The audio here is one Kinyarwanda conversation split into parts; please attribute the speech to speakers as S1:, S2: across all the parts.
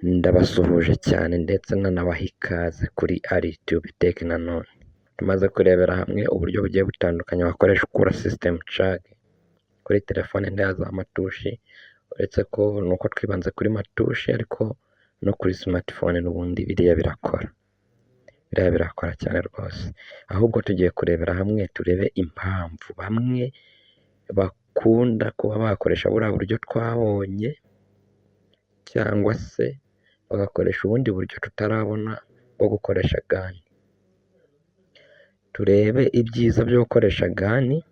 S1: Ndabasuhuje cyane ndetse nanabaha ikaze kuri RTube Tech nanone. Tumaze kurebera hamwe uburyo bugiye butandukanye wakoresha ukura system charg kuri telefone ntoya za matushi, uretse ko nuko twibanze kuri matushi ariko no kuri smartphone n'ubundi biriya birakora cyane rwose. Ahubwo tugiye kurebera hamwe turebe impamvu bamwe bakunda kuba bakoresha buriya buryo twabonye cyangwa se bagakoresha ubundi buryo tutarabona bwo gukoresha gani. Turebe ibyiza byo gukoresha gani,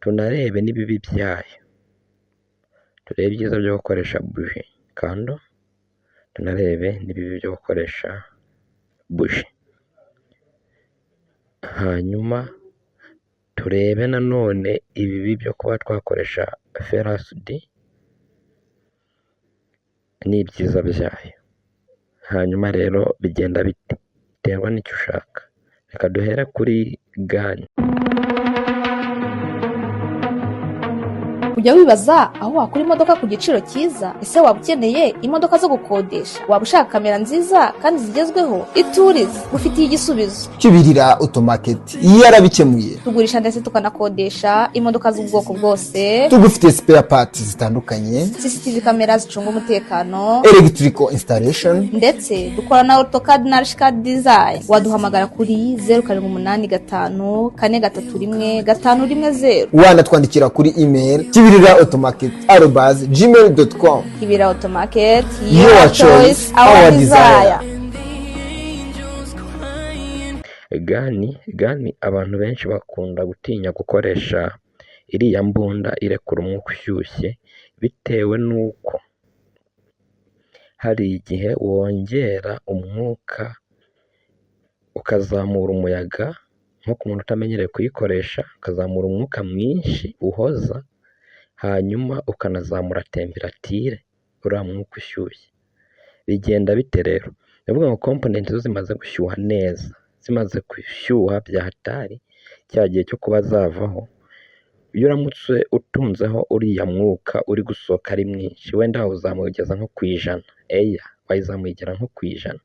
S1: tunarebe n'ibibi byayo. Turebe ibyiza byo gukoresha buji kando, tunarebe n'ibibi byo gukoresha buji. Hanyuma turebe nanone ibibi byo kuba twakoresha ferasudi n'ibyiza byayo. Hanyuma rero bigenda biterwa n'icyo ushaka. Reka duhere kuri gani.
S2: Ujya wibaza aho wakura imodoka ku giciro cyiza? Ese waba ukeneye imodoka zo gukodesha? Waba ushaka kamera nziza kandi zigezweho? Iturize gufitiye igisubizo.
S3: Kibirira Automarket yarabikemuye.
S2: Tugurisha ndetse tukanakodesha imodoka z'ubwoko bwose.
S3: Tugufite spare parts zitandukanye,
S2: CCTV kamera zicunga umutekano,
S3: electrical installation,
S2: ndetse dukora na AutoCAD na Archicad design. Waduhamagara kuri 0785 431 510.
S3: wanatwandikira kuri email kibiriraautomarket@gmail.com.
S2: Kibirira Automarket,
S3: Your choice, our desire.
S1: Gani abantu benshi bakunda gutinya gukoresha iriya mbunda irekura umwuka ushyushye, bitewe n'uko hari igihe wongera umwuka ukazamura umuyaga, nko ku muntu utamenyereye kuyikoresha, ukazamura umwuka mwinshi uhoza, hanyuma ukanazamura temperatire uriya mwuka ushyushye. Bigenda bite rero? Ndavuga ngo komponenti zo zimaze gushyuha neza, zimaze gushyuha bya hatari, cya gihe cyo kuba zavaho, iyo uramutse utunzeho uriya mwuka uri gusohoka ari mwinshi, wenda wawuzamugeza nko ku ijana, wayizamugera nko ku ijana.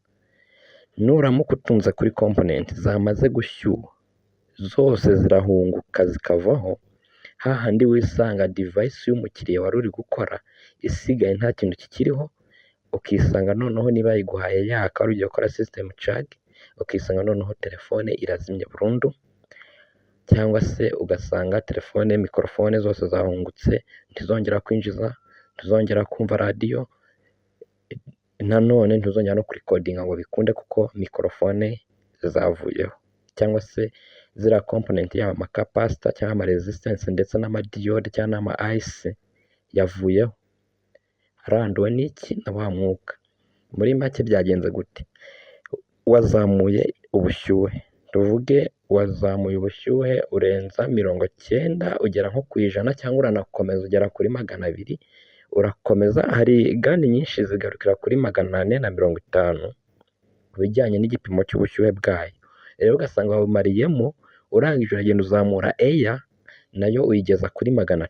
S1: Nuramuka utunze kuri komponenti zamaze gushyuha, zose zirahunguka zikavaho, hahandi wisanga device y'umukiriya wari uri gukora isigaye nta kintu kikiriho, ukisanga noneho niba yiguhaye yaka wari ugiye gukora system charg, ukisanga noneho telefone irazimye burundu, cyangwa se ugasanga telefone mikorofone zose zahungutse, ntizongera kwinjiza, ntizongera kumva radiyo, nanone ntuzongera no kurikodinga ngo bikunde kuko mikorofone zavuyeho, cyangwa se ziriya komponenti yaba amakapasita cyangwa amaresistance ndetse n'amadiyode cyangwa n'ama-ayisi yavuyeho. Aranduwe n'iki? Na wa mwuka. Muri make byagenze gute? Wazamuye ubushyuhe, tuvuge wazamuye ubushyuhe urenza 90 ugera nko ku ijana, cyangwa uranakomeza ugera kuri 200, urakomeza. Hari gani nyinshi zigarukira kuri 450 ku bijyanye n'igipimo cy'ubushyuhe bwayo. Rero ugasanga wabumariyemo, urangije uragenda uzamura nayo uyigeza kuri 300.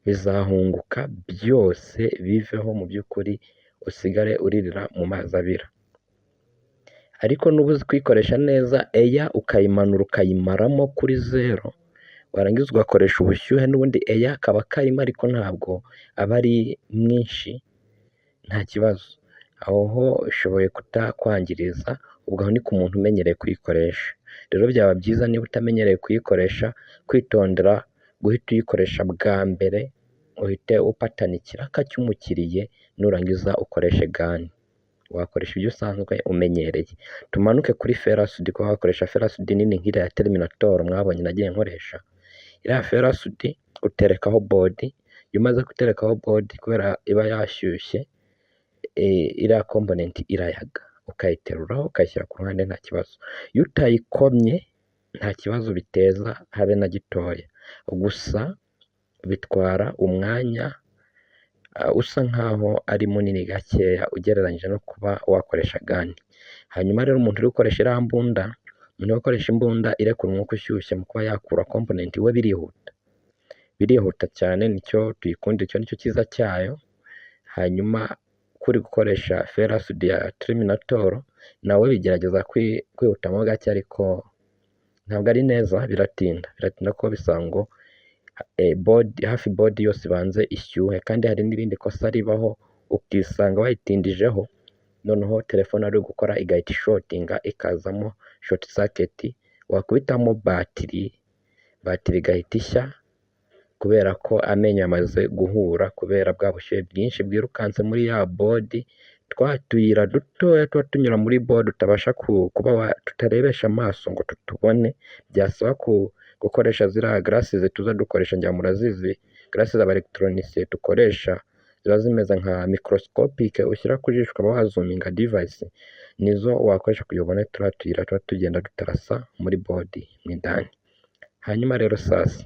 S1: Bizahunguka byose biveho, mu by'ukuri usigare uririra mu mazi abira. Ariko n'ubu uzi kuyikoresha neza, ukayimanura ukayimaramo kuri 0, warangiza ugakoresha ubushyuhe, n'ubundi akaba karimo ariko ntabwo aba ari mwinshi, nta kibazo. Aho ho ushoboye kutakwangiriza, ubwo aho ni ku muntu umenyereye kuyikoresha. Rero byaba byiza niba utamenyereye kuyikoresha, kwitondera guhita uyikoresha bwa mbere, uhite upatana ikiraka cy'umukiriye, nurangiza ukoreshe gani. Wakoresha ibyo usanzwe umenyereye. Tumanuke kuri ferasudi, kuko wakoresha ferasudi nini nk'iriya ya Terminator mwabonye nagiye nkoresha. Iriya ferasudi uterekaho bodi, iyo umaze guterekaho bodi kubera iba yashyushye, iriya komponenti irayaga, ukayiterura ukayishyira ku ruhande nta kibazo. Iyo utayikomye nta kibazo biteza habe na gitoya, gusa bitwara umwanya usa nkaho ari munini gakeya ugereranyije no kuba wakoresha gani. Hanyuma rero umuntu uri gukoresha iriya mbunda, umuntu ukoresha imbunda irekura umwuka ushyushye mu kuba yakura komponenti, we birihuta cyane, nicyo tuyikunda, icyo nicyo cyiza cyayo. hanyuma kuri gukoresha ferasudi ya tiriminatoro nawe bigerageza kwihutamo gake, ariko ntabwo ari neza, biratinda ko bisaba ngo hafi bodi yose ibanze ishyuhe, kandi hari n'irindi kosa ribaho ukisanga wayitindijeho, noneho telefone ari gukora igahita ishotinga ikazamo shoti saketi, wakubitamo batiri igahita ishya kubera ko amenyo yamaze guhura kubera bwa bushyuhe bwinshi bwirukanse muri ya bodi, twa tuyira dutoya tuba tunyura muri bodi utabasha kuba tutarebesha amaso ngo tutubone, byasaba gukoresha ziriya garasizi tuza dukoresha, njya murazizi garasi za elegitoronisiye dukoresha ziba zimeze nka mikorosipike ushyira ku jisho ukaba wazuminga divayisi, nizo wakoresha kugira ubone turiya tuyira tuba tugenda dutarasa muri bodi mo indani. Hanyuma rero sasa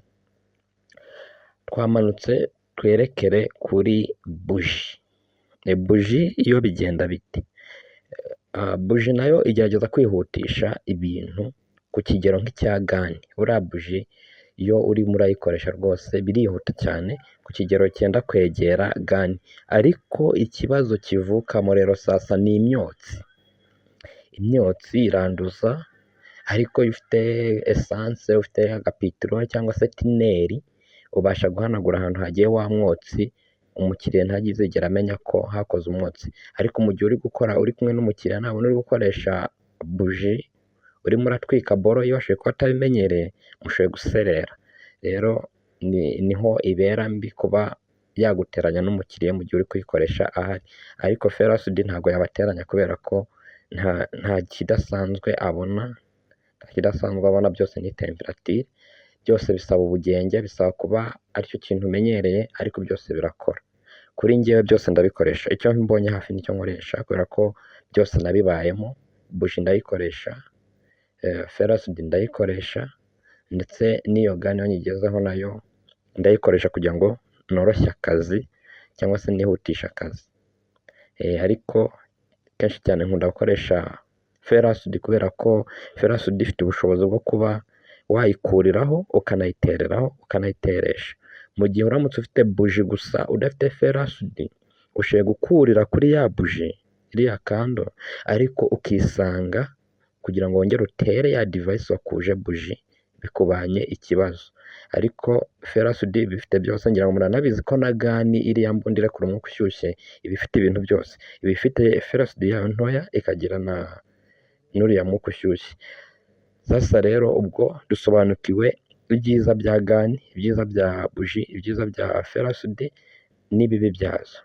S1: twamanutse twerekere kuri buji. Buji iyo bigenda bite? Buji nayo igerageza kwihutisha ibintu ku kigero nk'icya gani. Buriya buji iyo urimo urayikoresha rwose birihuta cyane ku kigero cyenda kwegera gani, ariko ikibazo kivukamo rero sasa ni imyotsi. Imyotsi iranduza, ariko iyo ufite esanse, ufite agapitiro cyangwa se tineri, ubasha guhanagura ahantu hagiye wa mwotsi, umukiriya ntagizigera amenya ko hakoze umwotsi. Ariko mu gihe uri kumwe n'umukiriya ntabona uri gukoresha buji, urimo uratwika boro iyo washoboye kuba atabimenyereye, mushoboye guserera. Rero niho ibera mbi kuba yaguteranya n'umukiriya mu gihe uri kuyikoresha ahari, ariko ferasudi ntabwo yabateranya kubera ko nta kidasanzwe abona, byose ni temperatire, byose bisaba ubugenge, bisaba kuba aricyo kintu umenyereye, ariko byose birakora. Kuri njyewe byose ndabikoresha, icyo mbonye hafi nicyo nkoresha kubera ko byose nabibayemo. Buji ndayikoresha, ferasudi ndayikoresha, ndetse n'iyo gani iyo nyigezeho nayo ndayikoresha kugira ngo noroshye akazi cyangwa se nihutishe akazi. Ariko kenshi cyane nkunda gukoresha ferasudi kubera ko ferasudi ifite ubushobozi bwo kuba wayikuriraho ukanayitereraho ukanayiteresha. Mu gihe uramutse ufite buji gusa udafite ferasudi, ushoboye gukurira kuri ya buji iriya kando, ariko ukisanga kugira ngo wongere utere ya divayisi wakuje buji bikubanye ikibazo. Ariko ferasudi bifite byose, ngira ngo muranabizi ko na gani iriya mbundi irekura umwuka ushyushye iba ifite ibintu byose, iba ifite ferasudi yayo ntoya ikagira n'uriya mwuka ushyushye. Sasa rero ubwo dusobanukiwe ibyiza bya gani, ibyiza bya buji, ibyiza bya ferasudi n'ibibi byazo.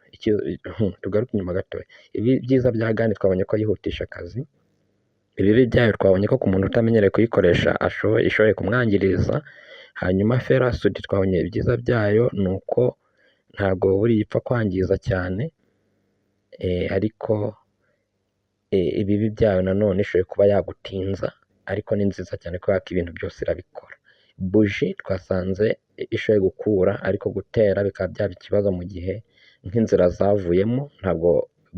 S1: Tugaruke inyuma gatoya. Ibyiza bya gani twabonye ko yihutisha akazi, ibibi byayo twabonye ko ku muntu utamenyereye kuyikoresha ishoboye kumwangiriza. Hanyuma ferasudi twabonye ibyiza byayo ni uko ntabwo buriya ipfa kwangiza cyane, ariko ibibi byayo nanone ishoboye kuba yagutinza, ariko ni nziza cyane kubera ko ibintu byose irabikora. Buji twasanze ishoboye gukura, ariko gutera bikaba byaba ikibazo mu gihe nk'inzira zavuyemo, ntabwo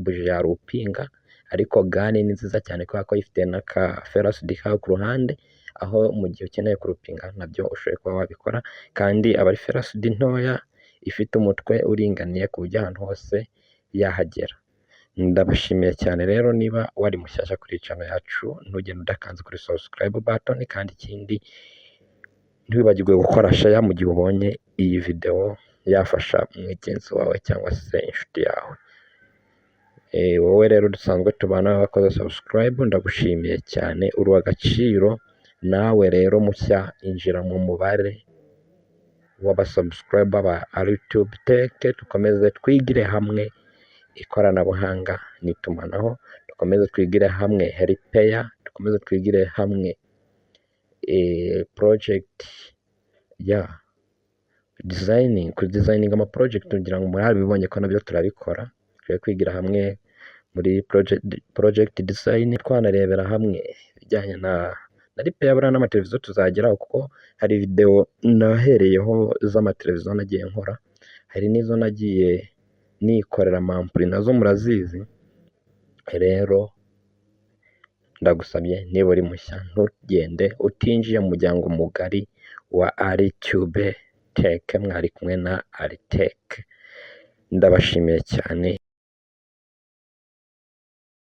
S1: buji yarupinga. Ariko gani ni nziza cyane kubera ko ifite n'aka ferasudi kayo ku ruhande, aho mu gihe ukeneye kurupinga nabyo ushoboye kuba wabikora, kandi aba ari ferasudi ntoya ifite umutwe uringaniye ku buryo ahantu hose yahagera. Ndabashimiye cyane rero, niba wari mushyashya kuri channel yacu ntugende udakanze kuri subscribe button, kandi ikindi ntiwibagirwe gukora share mu gihe ubonye iyi video yafasha mugenzi wawe cyangwa se inshuti yawe. Wowe rero dusanzwe tubana wakoze subscribe, ndagushimiye cyane, uri uw'agaciro. Nawe rero mushya injira mu mubare w'abasubscriber ba YouTube Tech, dukomeze twigire hamwe ikoranabuhanga n'itumanaho, dukomeze twigire hamwe Helipea, dukomeze twigire hamwe project ya kudesigning ama project, kugira ngo murabibonye ko nabyo turabikora. Tujye kwigira hamwe muri project design, twanarebera hamwe ibijyanye na Helipea buriya n'amateleviziyo tuzageraho, kuko hari video nahereyeho z'amateleviziyo nagiye nkora, hari n'izo nagiye nikorera amampuri nazo murazizi. Rero ndagusabye niba uri mushya ntugende utinjiye mu muryango mugari wa Aritube Tech. Mwari kumwe na Aritech. ndabashimiye cyane.